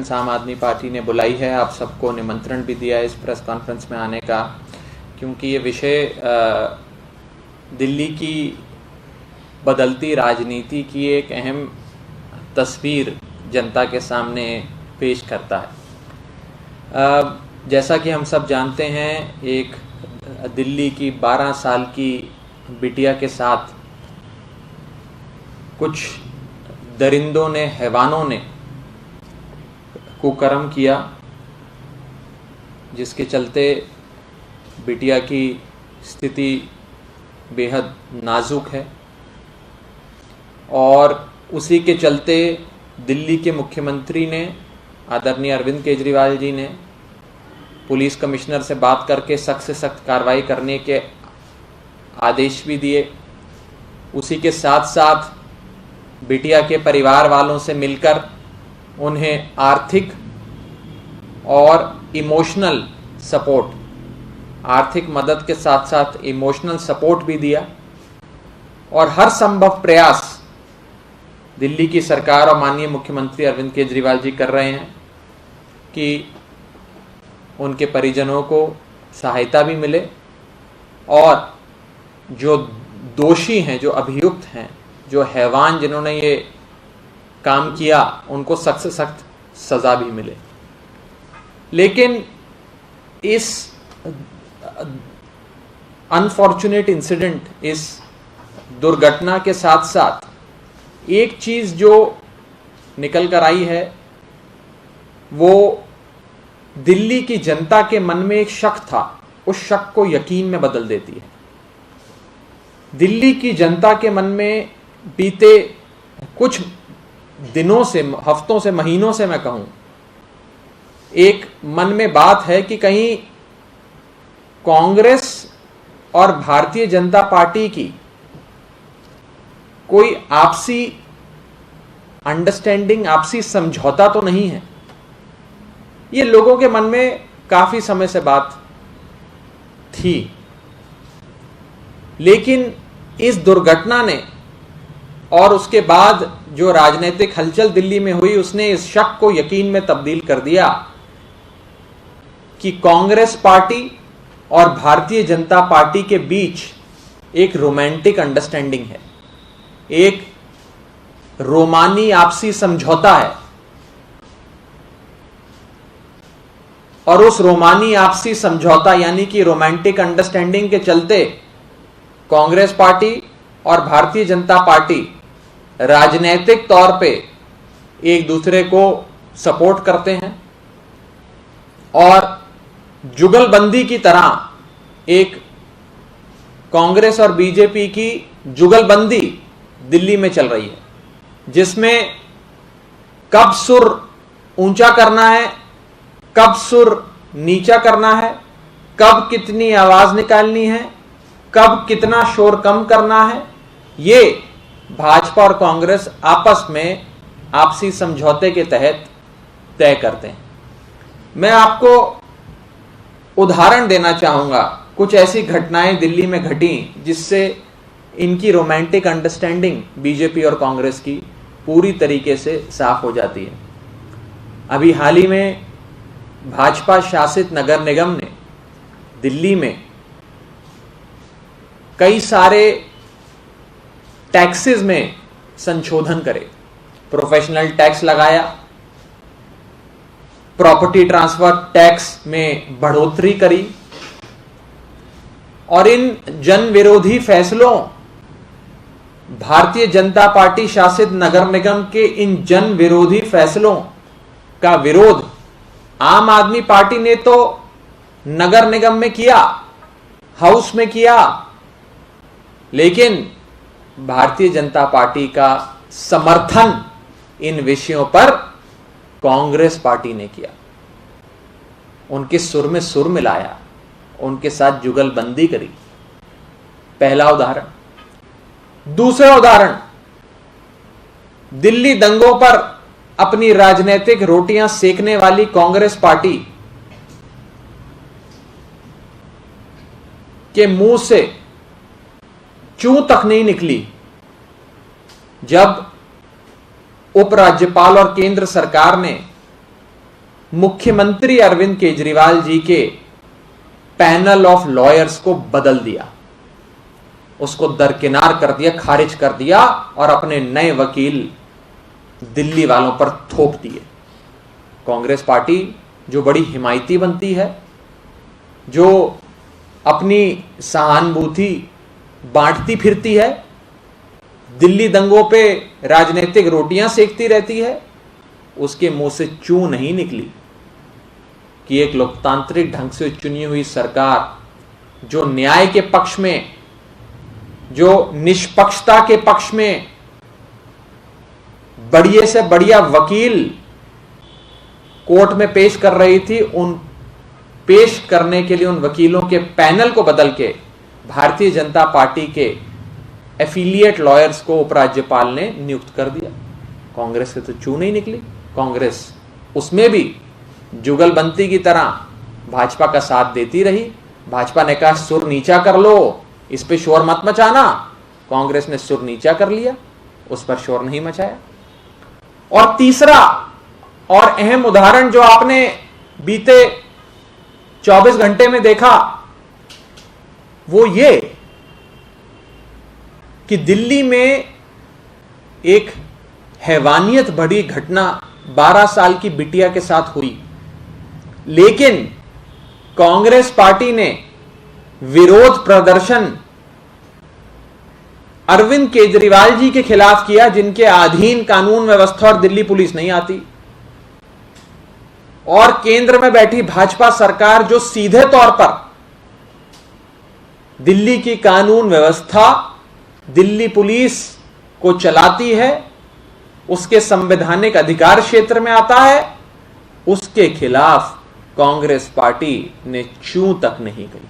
Conference आम आदमी party ने बुलाई है। आप सबको निमंत्रण भी दिया है इस प्रेस कॉन्फ्रेंस में आने का, क्योंकि ये विषय दिल्ली की बदलती राजनीति की एक अहम तस्वीर जनता के सामने पेश करता है। जैसा कि हम सब जानते हैं, एक दिल्ली की 12 साल की बिटिया के साथ कुछ दरिंदों ने, हैवानों ने कुकर्म किया, जिसके चलते बिटिया की स्थिति बेहद नाजुक है। और उसी के चलते दिल्ली के मुख्यमंत्री ने, आदरणीय अरविंद केजरीवाल जी ने पुलिस कमिश्नर से बात करके सख्त से सख्त कार्रवाई करने के आदेश भी दिए। उसी के साथ साथ बिटिया के परिवार वालों से मिलकर उन्हें आर्थिक और इमोशनल सपोर्ट, आर्थिक मदद के साथ साथ इमोशनल सपोर्ट भी दिया। और हर संभव प्रयास दिल्ली की सरकार और माननीय मुख्यमंत्री अरविंद केजरीवाल जी कर रहे हैं कि उनके परिजनों को सहायता भी मिले और जो दोषी हैं, जो अभियुक्त हैं, जो हैवान जिन्होंने ये काम किया, उनको सख्त से सख्त सजा भी मिले। लेकिन इस अनफॉर्चुनेट इंसिडेंट, इस दुर्घटना के साथ साथ एक चीज जो निकल कर आई है, वो दिल्ली की जनता के मन में एक शक था, उस शक को यकीन में बदल देती है। दिल्ली की जनता के मन में बीते कुछ दिनों से, हफ्तों से, महीनों से मैं कहूं, एक मन में बात है कि कहीं कांग्रेस और भारतीय जनता पार्टी की कोई आपसी अंडरस्टैंडिंग, आपसी समझौता तो नहीं है। ये लोगों के मन में काफी समय से बात थी। लेकिन इस दुर्घटना ने और उसके बाद जो राजनीतिक हलचल दिल्ली में हुई, उसने इस शक को यकीन में तब्दील कर दिया कि कांग्रेस पार्टी और भारतीय जनता पार्टी के बीच एक रोमांटिक अंडरस्टैंडिंग है, एक रोमानी आपसी समझौता है। और उस रोमानी आपसी समझौता यानी कि रोमांटिक अंडरस्टैंडिंग के चलते कांग्रेस पार्टी और भारतीय जनता पार्टी राजनीतिक तौर पे एक दूसरे को सपोर्ट करते हैं और जुगलबंदी की तरह एक कांग्रेस और बीजेपी की जुगलबंदी दिल्ली में चल रही है, जिसमें कब सुर ऊंचा करना है, कब सुर नीचा करना है, कब कितनी आवाज निकालनी है, कब कितना शोर कम करना है, ये भाजपा और कांग्रेस आपस में आपसी समझौते के तहत तय करते हैं। मैं आपको उदाहरण देना चाहूंगा, कुछ ऐसी घटनाएं दिल्ली में घटी जिससे इनकी रोमांटिक अंडरस्टैंडिंग बीजेपी और कांग्रेस की पूरी तरीके से साफ हो जाती है। अभी हाल ही में भाजपा शासित नगर निगम ने दिल्ली में कई सारे टैक्सेस में संशोधन करे, प्रोफेशनल टैक्स लगाया, प्रॉपर्टी ट्रांसफर टैक्स में बढ़ोतरी करी और इन जन विरोधी फैसलों, भारतीय जनता पार्टी शासित नगर निगम के इन जन विरोधी फैसलों का विरोध आम आदमी पार्टी ने तो नगर निगम में किया, हाउस में किया, लेकिन भारतीय जनता पार्टी का समर्थन इन विषयों पर कांग्रेस पार्टी ने किया। उनके सुर में सुर मिलाया, उनके साथ जुगलबंदी करी। पहला उदाहरण। दूसरा उदाहरण, दिल्ली दंगों पर अपनी राजनीतिक रोटियां सेकने वाली कांग्रेस पार्टी के मुंह से चूं तक नहीं निकली जब उपराज्यपाल और केंद्र सरकार ने मुख्यमंत्री अरविंद केजरीवाल जी के पैनल ऑफ लॉयर्स को बदल दिया, उसको दरकिनार कर दिया, खारिज कर दिया और अपने नए वकील दिल्ली वालों पर थोप दिए। कांग्रेस पार्टी जो बड़ी हिमायती बनती है, जो अपनी सहानुभूति बांटती फिरती है, दिल्ली दंगों पे राजनीतिक रोटियां सेकती रहती है, उसके मुंह से चू नहीं निकली कि एक लोकतांत्रिक ढंग से चुनी हुई सरकार जो न्याय के पक्ष में, जो निष्पक्षता के पक्ष में बढ़िया से बढ़िया वकील कोर्ट में पेश कर रही थी, उन पेश करने के लिए उन वकीलों के पैनल को बदल के भारतीय जनता पार्टी के एफिलिएट लॉयर्स को उपराज्यपाल ने नियुक्त कर दिया। कांग्रेस से तो चू नहीं निकली। कांग्रेस उसमें भी जुगलबंदी की तरह भाजपा का साथ देती रही। भाजपा ने कहा सुर नीचा कर लो, इस पे शोर मत मचाना। कांग्रेस ने सुर नीचा कर लिया, उस पर शोर नहीं मचाया। और तीसरा और अहम उदाहरण जो आपने बीते 24 घंटे में देखा, वो ये कि दिल्ली में एक हैवानियत भरी घटना 12 साल की बिटिया के साथ हुई, लेकिन कांग्रेस पार्टी ने विरोध प्रदर्शन अरविंद केजरीवाल जी के खिलाफ किया, जिनके अधीन कानून व्यवस्था और दिल्ली पुलिस नहीं आती। और केंद्र में बैठी भाजपा सरकार जो सीधे तौर पर दिल्ली की कानून व्यवस्था, दिल्ली पुलिस को चलाती है, उसके संवैधानिक अधिकार क्षेत्र में आता है, उसके खिलाफ कांग्रेस पार्टी ने चू तक नहीं कही।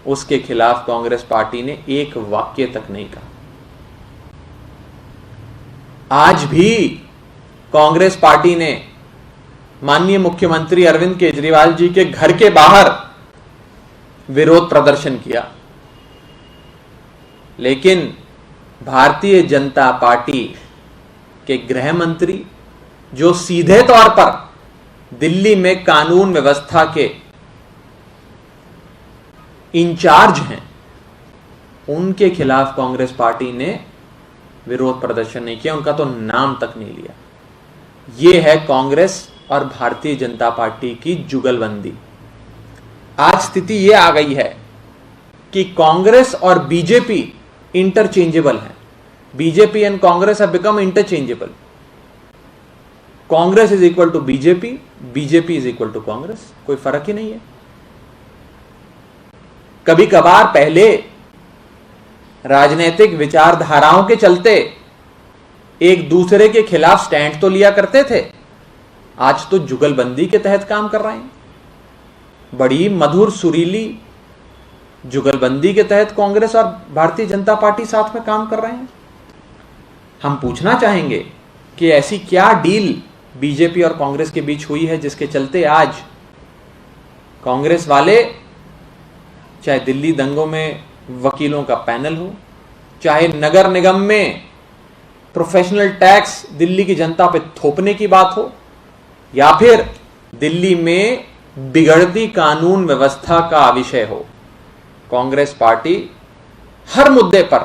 उसके खिलाफ कांग्रेस पार्टी ने एक वाक्य तक नहीं कहा। आज भी कांग्रेस पार्टी ने माननीय मुख्यमंत्री अरविंद केजरीवाल जी के घर के बाहर विरोध प्रदर्शन किया, लेकिन भारतीय जनता पार्टी के गृह मंत्री जो सीधे तौर पर दिल्ली में कानून व्यवस्था के इंचार्ज हैं, उनके खिलाफ कांग्रेस पार्टी ने विरोध प्रदर्शन नहीं किया, उनका तो नाम तक नहीं लिया। यह है कांग्रेस और भारतीय जनता पार्टी की जुगलबंदी। आज स्थिति यह आ गई है कि कांग्रेस और बीजेपी इंटरचेंजेबल है। BJP and Congress have become interchangeable. Congress is equal to BJP, BJP is equal to Congress, कोई फर्क ही नहीं है। कभी कभार पहले राजनीतिक विचारधाराओं के चलते एक दूसरे के खिलाफ स्टैंड तो लिया करते थे, आज तो जुगलबंदी के तहत काम कर रहे हैं। बड़ी मधुर सुरीली जुगलबंदी के तहत कांग्रेस और भारतीय जनता पार्टी साथ में काम कर रहे हैं। हम पूछना चाहेंगे कि ऐसी क्या डील बीजेपी और कांग्रेस के बीच हुई है जिसके चलते आज कांग्रेस वाले, चाहे दिल्ली दंगों में वकीलों का पैनल हो, चाहे नगर निगम में प्रोफेशनल टैक्स दिल्ली की जनता पे थोपने की बात हो, या फिर दिल्ली में बिगड़ती कानून व्यवस्था का विषय हो, कांग्रेस पार्टी हर मुद्दे पर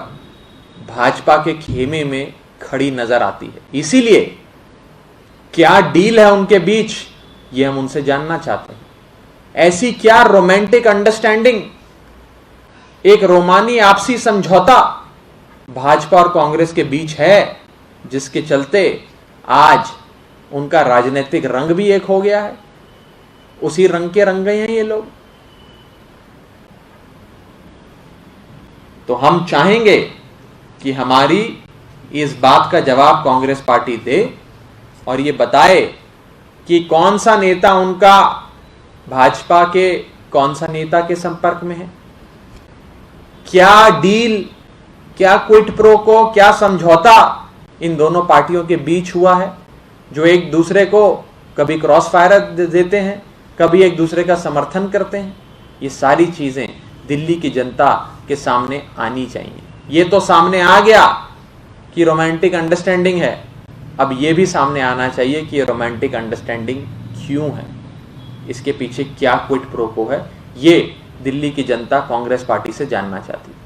भाजपा के खेमे में खड़ी नजर आती है। इसीलिए क्या डील है उनके बीच, यह हम उनसे जानना चाहते हैं। ऐसी क्या रोमांटिक अंडरस्टैंडिंग, एक रोमानी आपसी समझौता भाजपा और कांग्रेस के बीच है, जिसके चलते आज उनका राजनीतिक रंग भी एक हो गया है। उसी रंग के रंग गए हैं ये लोग। तो हम चाहेंगे कि हमारी इस बात का जवाब कांग्रेस पार्टी दे और ये बताए कि कौन सा नेता उनका भाजपा के कौन सा नेता के संपर्क में है, क्या डील, क्या क्विट प्रो को, क्या समझौता इन दोनों पार्टियों के बीच हुआ है, जो एक दूसरे को कभी क्रॉस फायर देते हैं, कभी एक दूसरे का समर्थन करते हैं। ये सारी चीजें दिल्ली की जनता के सामने आनी चाहिए। ये तो सामने आ गया कि रोमांटिक अंडरस्टैंडिंग है, अब ये भी सामने आना चाहिए कि ये रोमांटिक अंडरस्टैंडिंग क्यों है। इसके पीछे क्या क्विड प्रो को है, ये दिल्ली की जनता कांग्रेस पार्टी से जानना चाहती है।